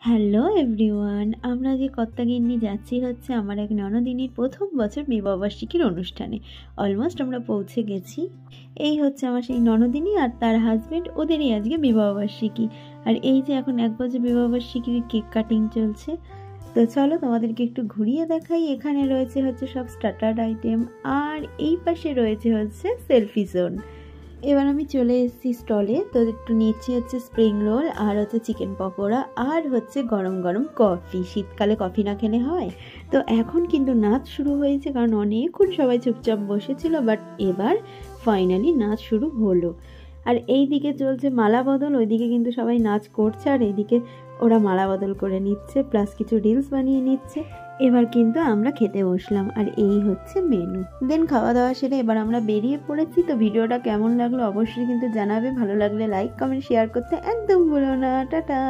Hello everyone, আমরা যে কত্তাগিন্নি যাচ্ছি হচ্ছে আমার এক ননদিনীর প্রথম বছর বিবাহবার্ষিকীর অনুষ্ঠানে। অলমোস্ট আমরা পৌঁছে গেছি। এই হচ্ছে আমার সেই ননদিনী আর তার হাজবেন্ড, ওদেরই আজকে বিবাহবার্ষিকী। আর এই যে এখন 1 বছর বিবাহবার্ষিকীর কেক কাটিং চলছে। তো চলো তোমাদেরকে একটু ঘুরিয়ে দেখাই। এখানে রয়েছে হচ্ছে সব স্টার্টার আইটেম, আর এই পাশে রয়েছে হচ্ছে সেলফি জোন। এবার আমি চলে এসেছি স্টলে। তো একটু নিচ্ছি হচ্ছে স্প্রিং রোল, আর হচ্ছে চিকেন পকোড়া, আর হচ্ছে গরম গরম কফি। শীতকালে কফি না খেলে হয়? তো এখন কিন্তু নাচ শুরু হয়েছে, কারণ অনেকক্ষণ সবাই চুপচাপ বসেছিল, বাট এবার ফাইনালি নাচ শুরু হলো। আর এই দিকে চলছে মালা বদল, ওইদিকে কিন্তু সবাই নাচ করছে, আর এইদিকে ওরা মালা বদল করে নিচ্ছে, প্লাস কিছু রিলস বানিয়ে নিচ্ছে। এবার কিন্তু আমরা খেতে বসলাম, আর এই হচ্ছে মেনু। দেন খাওয়া দাওয়া সেরে এবার আমরা বেরিয়ে পড়েছি। তো ভিডিওটা কেমন লাগলো অবশ্যই কিন্তু জানাবে। ভালো লাগলে লাইক কমেন্ট শেয়ার করতে একদম ভুলো না। টাটা।